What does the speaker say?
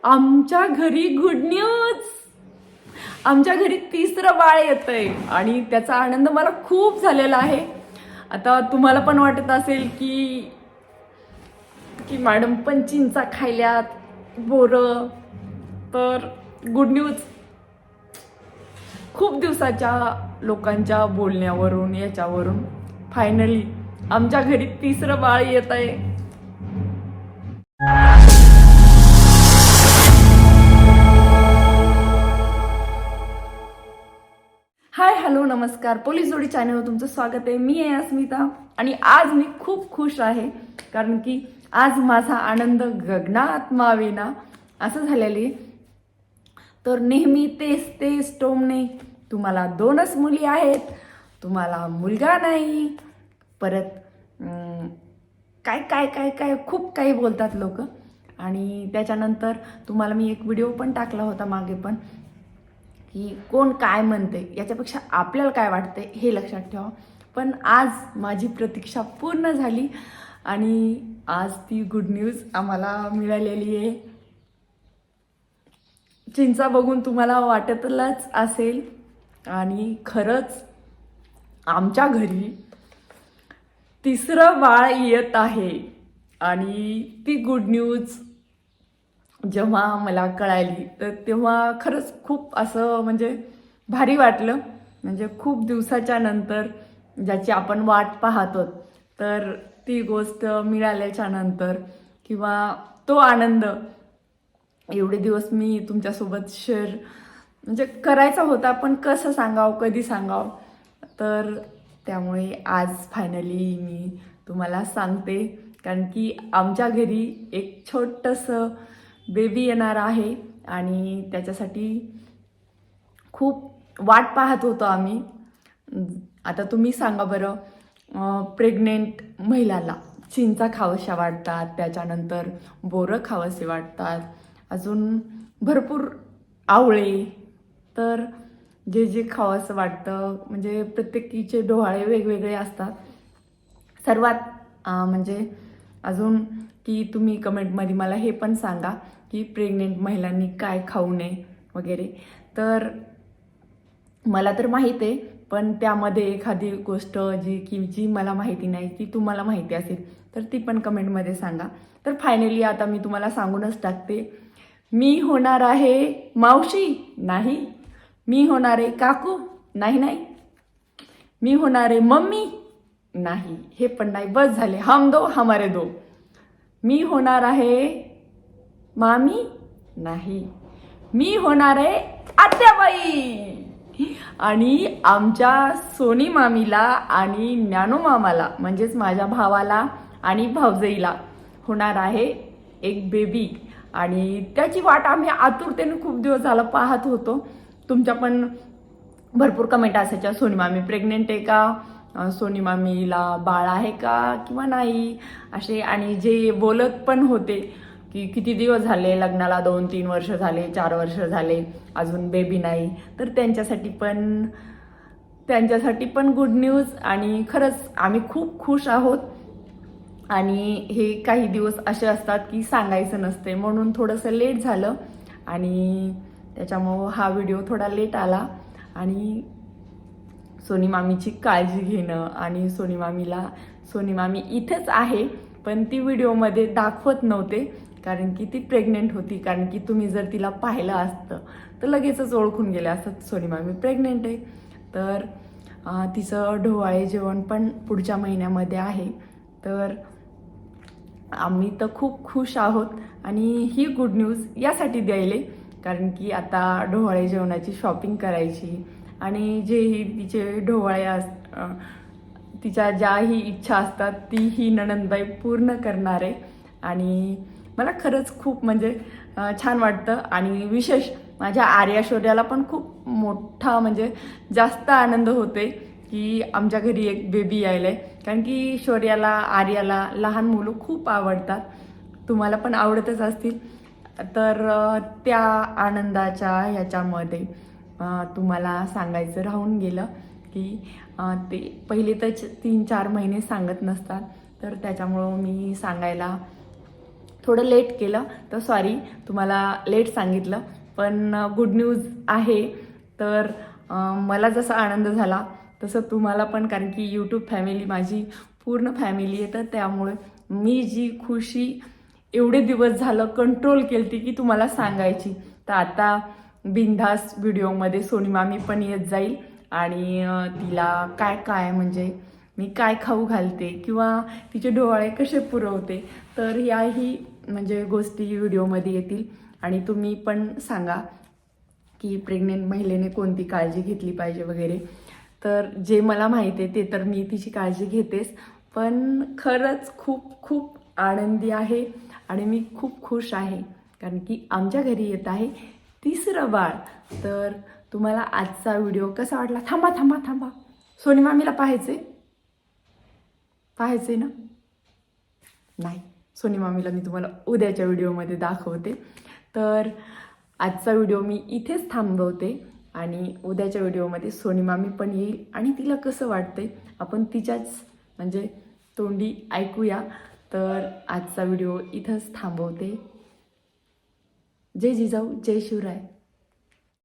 आमच्या घरी good news. आमच्या घरी तिसरं बाळ येतंय आणि त्याचा आनंद मला खूप झालेला आहे. आता तुम्हाला पण वाटत असेल की की मॅडम पण चिंचा खायल्यात बोरं. तर गुड न्यूज, खूप दिवसाच्या लोकांच्या बोलण्यावरून याच्यावरून फायनली आमच्या घरी तिसरं बाळ येत आहे. हाय हॅलो नमस्कार, पोलीस जोडी चॅनलवर तुमचं स्वागत आहे. मी आहे अस्मिता आणि आज मी खूप खुश आहे कारण की आज माझा आनंद गगनात मावेना असं झालेले. तर नेहमी तेच तेच टोमणे, तुम्हाला 2च मुली आहेत, तुम्हाला मुलगा नाही, परत काय काय काय काय खूप काही बोलतात लोक. आणि त्याच्यानंतर तुम्हाला मी एक व्हिडिओ पण टाकला होता मागे पण, की कोण काय म्हणते याच्यापेक्षा आपल्याला काय वाटते हे लक्षात ठेवा. पण आज माझी प्रतीक्षा पूर्ण झाली आणि आज ती गुड न्यूज आम्हाला मिळालेली आहे. चिंचा बघून तुम्हाला वाटतलंच असेल आणि खरंच आमच्या घरी तिसरं बाळ येत आहे. आणि ती गुड न्यूज जेव्हा मला कळाली तर तेव्हा खरंच खूप असं म्हणजे भारी वाटलं. म्हणजे खूप दिवसाच्या नंतर ज्याची आपण वाट पाहतो, तर ती गोष्ट मिळाल्याच्या नंतर किंवा तो आनंद एवढे दिवस मी तुमच्यासोबत शेअर म्हणजे करायचा होता, पण कसं सांगावं, कधी सांगावं. तर त्यामुळे आज फायनली मी तुम्हाला सांगते, कारण की आमच्या घरी एक छोटंसं बेबी येणार आहे आणि त्याच्यासाठी खूप वाट पाहत होतो आम्ही. आता तुम्ही सांगा बरं, प्रेग्नेंट महिलाला चिंचा खावश्या वाटतात, त्याच्यानंतर बोरं खावसे वाटतात, अजून भरपूर आवळे, तर जे जे खावंसं वाटतं म्हणजे प्रत्येकीचे डोहाळे वेगवेगळे असतात. सर्वात म्हणजे अजून की तुम्ही कमेंटमध्ये मला हे पण सांगा की प्रेग्नेंट महिलांनी काय खाऊ नये वगैरे. तर मला तर माहीत आहे, पण त्यामध्ये एखादी गोष्ट जी मला माहिती नाही, ती तुम्हाला माहिती असेल तर ती पण कमेंटमध्ये सांगा. तर फायनली आता मी तुम्हाला सांगूनच टाकते, मी होणार आहे मावशी नाही, मी होणार आहे काकू नाही नाही, मी होणार आहे मम्मी नाही, हे पण नाही, बस झाले, हम दो हमारे दो. मी होणार आहे मामी नाही, मी होणार आहे आत्याबाई. आणि आमच्या सोनी मामीला आणि ज्ञानू मामाला म्हणजेच माझ्या भावाला आणि भावजईला होणार आहे एक बेबी. आणि त्याची वाट आम्ही आतुरतेने खूप दिवस झाला पाहत होतो. तुमच्या पण भरपूर कमेंट असायच्या, सोनी मामी प्रेग्नेंट आहे का, सोनी मामीला बाळ आहे का किंवा नाही असे. आणि जे बोलत पण होते की किती दिवस झाले लग्नाला, 2-3 वर्ष झाले, 4 वर्ष झाले, अजून बेबी नाही. तर त्यांच्यासाठी पण गुड न्यूज. आणि खरंच आम्ही खूप खुश आहोत. आणि हे काही दिवस असे असतात की सांगायचं नसते, म्हणून थोडंसं लेट झालं आणि त्याच्यामुळं हा व्हिडिओ थोडा लेट आला. आणि सोनी मामीची काळजी घेणं, आणि सोनी मामी इथेच आहे, पण ती व्हिडिओमध्ये दाखवत नव्हते कारण की ती प्रेग्नेंट होती. कारण की तुम्ही जर तिला पाहिलं असतं तर लगेचच ओळखून गेले असतात सोनी मामी प्रेग्नेंट आहे. तर तिचं ढोवाळे जेवण पण पुढच्या महिन्यामध्ये आहे. तर आम्ही तर खूप खुश आहोत. आणि ही गुड न्यूज यासाठी द्यायले कारण की आता ढोवाळे जेवणाची शॉपिंग करायची, आणि जेही तिचे ढोवाळे तिच्या ज्याही इच्छा असतात ती ही नणंदबाई पूर्ण करणार आहे. आणि मला खरंच खूप म्हणजे छान वाटतं. आणि विशेष माझ्या आर्या शौर्याला पण खूप मोठा म्हणजे जास्त आनंद होते की आमच्या घरी एक बेबी यायला आहे. कारण की शौर्याला, आर्याला लहान मुलं खूप आवडतात, तुम्हाला पण आवडतच असतील. तर त्या आनंदाच्या ह्याच्यामध्ये तुम्हाला सांगायचं राहून गेलं की ते पहिले तर 3-4 महिने सांगत नसतात, तर त्याच्यामुळं मी सांगायला थोडं लेट केलं तर सॉरी, तुम्हाला लेट सांगितलं, पण गुड न्यूज आहे. तर मला जसा आनंद झाला तसं तुम्हाला पण, कारण की यूट्यूब फॅमिली माझी पूर्ण फॅमिली आहे. तर त्यामुळे मी जी खुशी एवढे दिवस झालं कंट्रोल केली की तुम्हाला सांगायची, तर आता बिनधास्त व्हिडिओमध्ये सोनी मामी पण येत जाईल आणि तिला काय काय म्हणजे मी काय खाऊ घालते किंवा तिचे डोळे कसे पुरवते, तर याही म्हणजे गोष्टी व्हिडिओमध्ये येतील. आणि तुम्ही पण सांगा की प्रेग्नेंट महिलेने कोणती काळजी घेतली पाहिजे वगैरे. तर जे मला माहिती आहे ते तर मी तिची काळजी घेतेच, पण खरंच खूप खूप आनंदी आहे आणि मी खूप खुश आहे, कारण की आमच्या घरी येत आहे तिसरं बाळ. तर तुम्हाला आजचा व्हिडिओ कसा वाटला? थांबा थांबा थांबा, सोनी मामीला पाहायचे ना? नाही, सोनी मामीला मी तुम्हाला उद्याच्या व्हिडिओमध्ये दाखवते. तर आजचा व्हिडिओ मी इथेच थांबवते आणि उद्याच्या व्हिडिओमध्ये सोनी मामी पण येईल आणि तिला कसं वाटतंय आपण तिच्याच म्हणजे तोंडी ऐकूया. तर आजचा व्हिडिओ इथंच थांबवते. जय जिजाऊ, जय शिवराय.